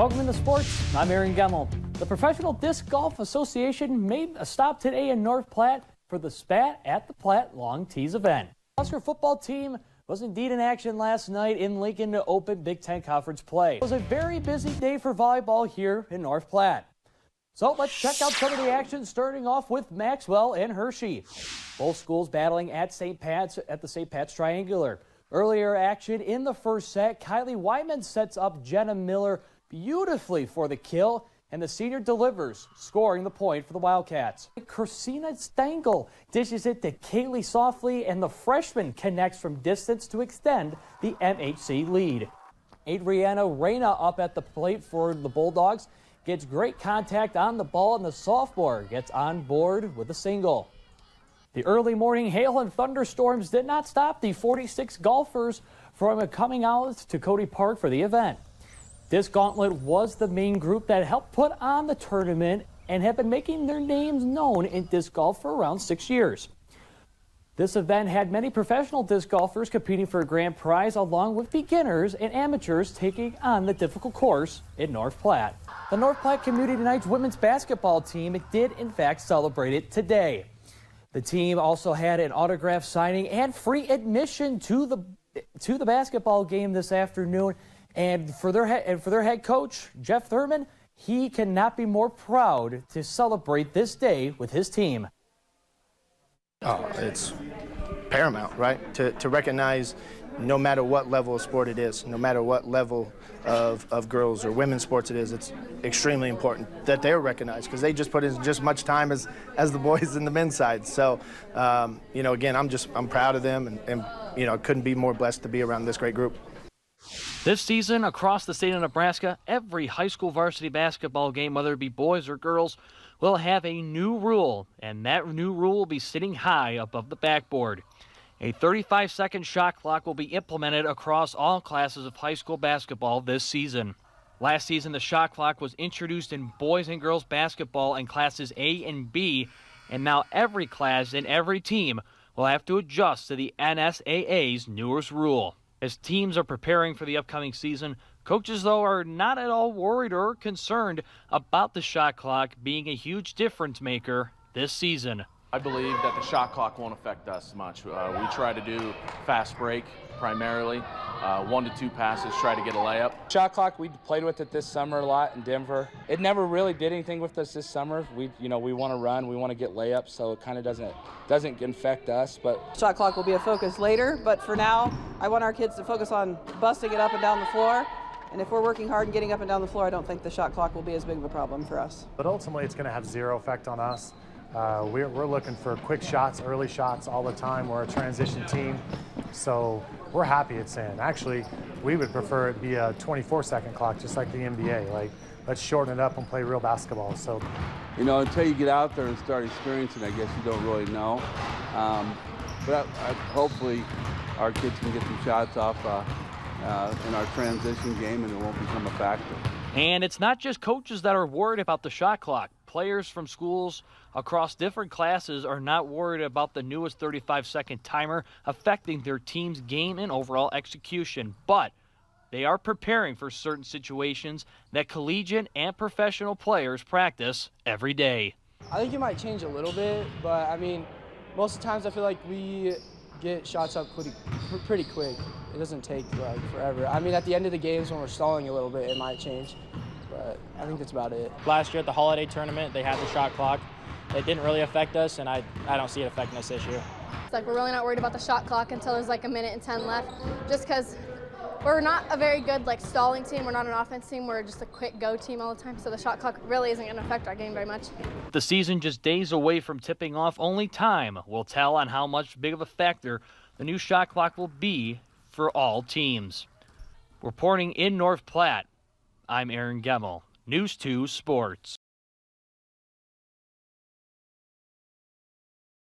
Welcome into sports. I'm Aron Geml. The Professional Disc Golf Association made a stop today in North Platte for the Spat at the Platte Long Tees event. The Husker football team was indeed in action last night in Lincoln to open Big Ten Conference play. It was a very busy day for volleyball here in North Platte. So let's check out some of the action, starting off with Maxwell and Hershey. Both schools battling at St. Pat's at the St. Pat's Triangular. Earlier action in the first set, Kylie Wyman sets up Jenna Miller beautifully for the kill, and the senior delivers, scoring the point for the Wildcats. Christina Stengel dishes it to Kaylee Softly, and the freshman connects from distance to extend the MHC lead. Adriana Reyna up at the plate for the Bulldogs, gets great contact on the ball, and the sophomore gets on board with a single. The early morning hail and thunderstorms did not stop the 46 golfers from coming out to Cody Park for the event. This gauntlet was the main group that helped put on the tournament and have been making their names known in disc golf for around 6 years. This event had many professional disc golfers competing for a grand prize, along with beginners and amateurs taking on the difficult course in North Platte. The North Platte Community Nights women's basketball team did in fact celebrate it today. The team also had an autograph signing and free admission to the basketball game this afternoon. And for their head coach, Jeff Thurman, he cannot be more proud to celebrate this day with his team. Oh, it's paramount, right? To recognize no matter what level of sport it is, no matter what level of girls or women's sports it is, it's extremely important that they're recognized, because they just put in just much time as the boys in the men's side. So, again, I'm proud of them, and couldn't be more blessed to be around this great group. This season, across the state of Nebraska, every high school varsity basketball game, whether it be boys or girls, will have a new rule, and that new rule will be sitting high above the backboard. A 35-second shot clock will be implemented across all classes of high school basketball this season. Last season, the shot clock was introduced in boys and girls basketball in classes A and B, and now every class and every team will have to adjust to the NSAA's newest rule. As teams are preparing for the upcoming season, coaches, though, are not at all worried or concerned about the shot clock being a huge difference maker this season. I believe that the shot clock won't affect us much. We try to do fast break primarily, 1 to 2 passes, try to get a layup. Shot clock, we played with it this summer a lot in Denver. It never really did anything with us this summer. We want to run, we want to get layups, so it kind of doesn't affect us. But shot clock will be a focus later, but for now, I want our kids to focus on busting it up and down the floor. And if we're working hard and getting up and down the floor, I don't think the shot clock will be as big of a problem for us. But ultimately, it's going to have zero effect on us. We're looking for quick shots, early shots all the time. We're a transition team, so we're happy it's in. Actually, we would prefer it be a 24-second clock, just like the NBA. Let's shorten it up and play real basketball. So, until you get out there and start experiencing, I guess you don't really know. But hopefully, our kids can get some shots off in our transition game, and it won't become a factor. And it's not just coaches that are worried about the shot clock. Players from schools across different classes are not worried about the newest 35-second timer affecting their team's game and overall execution. But they are preparing for certain situations that collegiate and professional players practice every day. I think it might change a little bit, but most of the times I feel like we get shots up pretty quick. It doesn't take forever. At the end of the games when we're stalling a little bit, it might change, but I think that's about it. Last year at the holiday tournament, they had the shot clock. It didn't really affect us, and I don't see it affecting us this year. It's we're really not worried about the shot clock until there's 1 minute and 10 left, just because we're not a very good stalling team. We're not an offense team. We're just a quick go team all the time, so the shot clock really isn't going to affect our game very much. The season just days away from tipping off. Only time will tell on how much big of a factor the new shot clock will be for all teams. Reporting in North Platte, I'm Aron Geml, News 2 Sports.